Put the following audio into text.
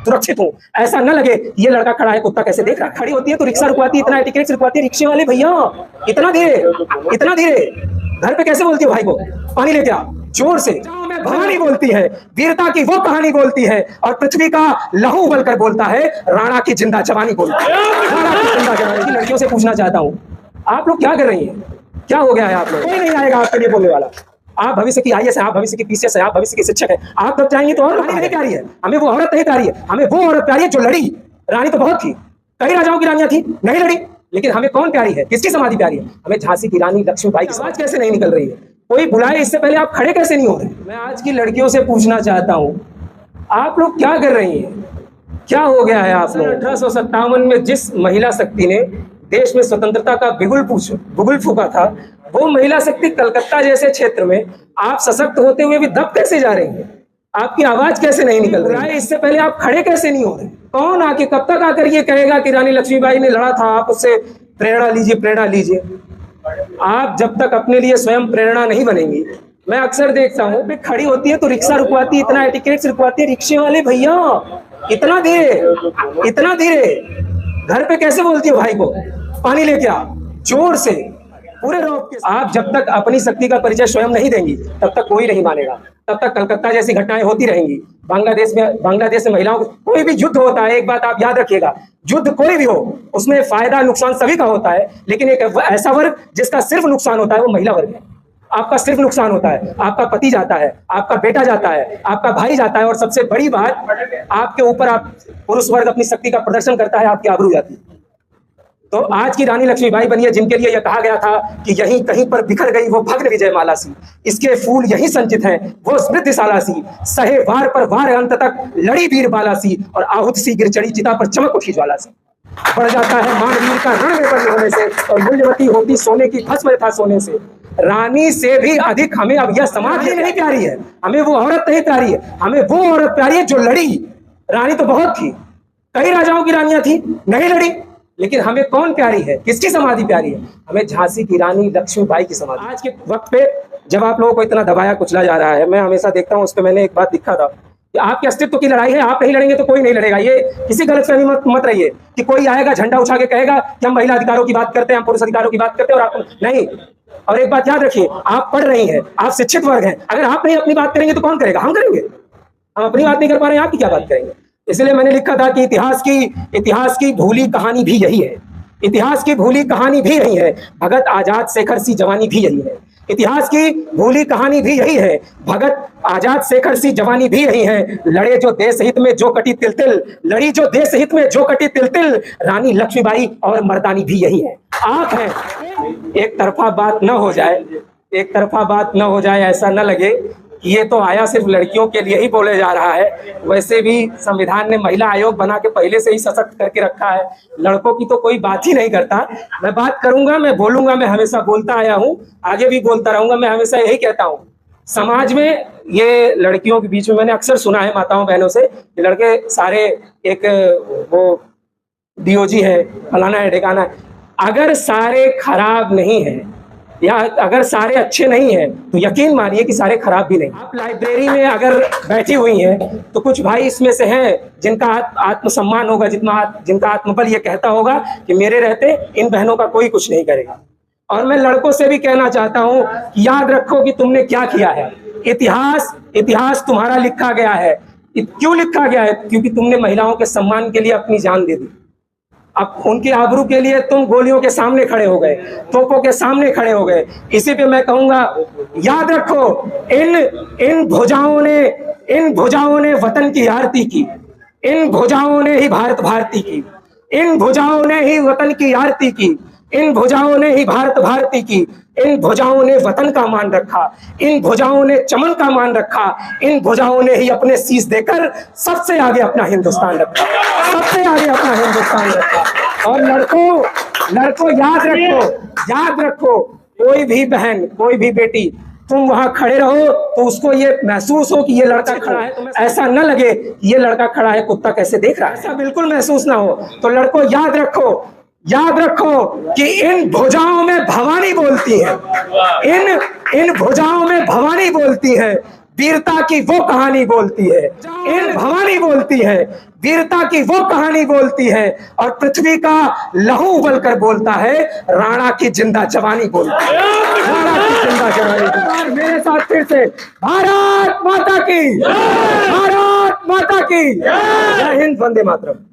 सुरक्षित हूँ। ऐसा न लगे ये लड़का खड़ा है कुत्ता कैसे देख रहा है। खड़ी होती है तो रिक्शा रुकवाती है, इतना एटिकेट रुकवाती है। रिक्शे वाले भैया इतना धीरे घर पे कैसे बोलती है भाई को पानी लेके आ, जोर से में भवानी बोलती है, वीरता की वो कहानी बोलती है और पृथ्वी का लहू उबलकर बोलता है, राणा की जिंदा जवानी बोलती है, राणा की जिंदा जवानी। लड़कियों से पूछना चाहता हूँ, आप लोग क्या कर रही हैं? क्या हो गया है आप लोग? कोई नहीं आएगा आपके लिए बोलने वाला। आप भविष्य की आईएएस है, आप भविष्य की पीसीएस है, आप भविष्य की शिक्षक है। आप तब जाएंगे तो और नहीं प्यारी है, हमें वो औरत नहीं प्यारी है, हमें वो औरत प्यारी है जो लड़ी। रानी तो बहुत थी, कई राजाओं की रानियां थी, नहीं लड़ी। लेकिन हमें कौन प्यारी है, किसकी समाधि प्यारी है? हमें झांसी की रानी लक्ष्मीबाई की। आवाज कैसे नहीं निकल रही है? कोई बुलाए इससे पहले आप खड़े कैसे नहीं हो रहे? मैं आज की लड़कियों से पूछना चाहता हूँ, आप लोग क्या कर रही हैं? क्या हो गया है आप लोग? 1857 में जिस महिला शक्ति ने देश में स्वतंत्रता का बिगुल फूका था, वो महिला शक्ति कलकत्ता जैसे क्षेत्र में आप सशक्त होते हुए भी दब कैसे जा रही हैं? आपकी आवाज कैसे नहीं निकल रही है? इससे पहले आप खड़े कैसे नहीं हो रहे? कौन आके कब तक आकर ये कहेगा कि रानी लक्ष्मीबाई ने लड़ा था, आप उससे प्रेरणा लीजिए। आप जब तक अपने लिए स्वयं प्रेरणा नहीं बनेंगी। मैं अक्सर देखता हूँ खड़ी होती है तो रिक्शा रुकवाती है, इतना एटिकेट रुकवाती है। रिक्शे वाले भैया इतना धीरे घर पे कैसे बोलती है भाई को पानी लेके आ, जोर से पूरे रौब के। आप जब तक अपनी शक्ति का परिचय स्वयं नहीं देंगी तब तक कोई नहीं मानेगा, तब तक कलकत्ता जैसी घटनाएं होती रहेंगी। बांग्लादेश में महिलाओं कोई भी युद्ध होता है, एक बात आप याद रखिएगा, युद्ध कोई भी हो उसमें फायदा नुकसान सभी का होता है, लेकिन एक ऐसा वर्ग जिसका सिर्फ नुकसान होता है वो महिला वर्ग है। आपका सिर्फ नुकसान होता है, आपका पति जाता है, आपका बेटा जाता है, आपका भाई जाता है, और सबसे बड़ी बात आपके ऊपर आप पुरुष वर्ग अपनी शक्ति का प्रदर्शन करता है, आपकी आबरू जाती है। तो आज की रानी लक्ष्मीबाई बनी है जिनके लिए यह कहा गया था कि यहीं कहीं पर बिखर गई वो भग्न विजयमाला सी, इसके फूल यहीं संचित हैं वो समृद्धिशाला सी, सहे वार पर वार अंत तक लड़ी वीर बाला सी, और आहुत सी गिर चढ़ी चिता पर चमक उठी ज्वाला सी। बढ़ जाता है मान वीर का रण में बंद होने से, और मूल्यवती होती सोने की भस्म था सोने से। रानी से भी अधिक हमें अब यह समाज नहीं प्यारी है, हमें वो औरत नहीं प्यारी है, हमें वो औरत प्यारी है जो लड़ी। रानी तो बहुत थी, कई राजाओं की रानियां थी, नहीं लड़ी। लेकिन हमें कौन प्यारी है, किसकी समाधि प्यारी है? हमें झांसी की रानी लक्ष्मीबाई की समाधि। आज के वक्त पे जब आप लोगों को इतना दबाया कुचला जा रहा है, मैं हमेशा देखता हूँ, उस पर मैंने एक बात लिखा था कि आपके अस्तित्व की लड़ाई है, आप नहीं लड़ेंगे तो कोई नहीं लड़ेगा। ये किसी गलतफहमी मत रहिए कि कोई आएगा झंडा उठा के कहेगा कि हम महिला अधिकारों की बात करते हैं, हम पुरुष अधिकारों की बात करते हैं, और आप नहीं। और एक बात याद रखिए, आप पढ़ रही हैं, आप शिक्षित वर्ग हैं, अगर आप नहीं अपनी बात करेंगे तो कौन करेगा? हम करेंगे। हम अपनी बात नहीं कर पा रहे हैं, आप की क्या बात करेंगे? इसलिए मैंने लिखा था कि इतिहास की भूली कहानी भी यही है, इतिहास की भूली कहानी भी यही है, भगत आजाद शेखर सी जवानी भी यही है। इतिहास की भूली कहानी भी यही है, भगत आजाद शेखर सी जवानी भी यही है। लड़े जो देश हित में जो कटी तिल तिल, लड़ी जो देश हित में जो कटी तिल तिल, रानी लक्ष्मीबाई और मर्दानी भी यही है। आप हैं, एक तरफा बात न हो जाए, एक तरफा बात न हो जाए, ऐसा न लगे कि ये तो आया सिर्फ लड़कियों के लिए ही बोले जा रहा है। वैसे भी संविधान ने महिला आयोग बना के पहले से ही सशक्त करके रखा है, लड़कों की तो कोई बात ही नहीं करता। मैं बात करूंगा, मैं बोलूंगा, मैं हमेशा बोलता आया हूं, आगे भी बोलता रहूंगा। मैं हमेशा यही कहता हूं, समाज में ये लड़कियों के बीच में मैंने अक्सर सुना है माताओं बहनों से, लड़के सारे एक वो डीओजी है, फलाना है, ठिकाना है। अगर सारे खराब नहीं है या अगर सारे अच्छे नहीं हैं तो यकीन मानिए कि सारे खराब भी नहीं। आप लाइब्रेरी में अगर बैठी हुई हैं तो कुछ भाई इसमें से हैं जिनका आत्मसम्मान होगा, जिनका आत्मबल ये कहता होगा कि मेरे रहते इन बहनों का कोई कुछ नहीं करेगा। और मैं लड़कों से भी कहना चाहता हूं कि याद रखो कि तुमने क्या किया है। इतिहास तुम्हारा लिखा गया है। क्यों लिखा गया है? क्योंकि तुमने महिलाओं के सम्मान के लिए अपनी जान दे दी। अब उनकी आबरू के लिए तुम गोलियों के सामने खड़े हो गए, तोपों के सामने खड़े हो गए। इसी पे मैं कहूंगा, याद रखो, इन भुजाओं ने वतन की आरती की, इन भुजाओं ने ही भारती की, इन भुजाओं ने ही वतन की आरती की, इन भुजाओं ने ही भारती की, इन भुजाओं ने वतन का मान रखा, इन भुजाओं ने चमन का मान रखा, इन भुजाओं ने ही अपने शीश देकर सबसे आगे अपना हिंदुस्तान रखा, सबसे आगे अपना हिंदुस्तान रखा। और लड़कों याद रखो, कोई भी बहन, कोई भी बेटी, तुम वहां खड़े रहो तो उसको ये महसूस हो कि ये लड़का खड़ा है, तो ऐसा न लगे कि ये लड़का खड़ा है कुत्ता कैसे देख रहा है, ऐसा बिल्कुल महसूस ना हो। तो लड़कों याद रखो कि इन भुजाओं में भवानी बोलती है, इन भुजाओं में भवानी बोलती है। वीरता की वो कहानी बोलती है, इन भवानी बोलती है, वीरता की वो कहानी बोलती है, और पृथ्वी का लहू उबलकर बोलता है, राणा की जिंदा जवानी बोलती है, राणा की जिंदा जवानी बोलती है। मेरे साथ फिर से भारत माता की, भारत माता की जय हिंद, वंदे मातरम।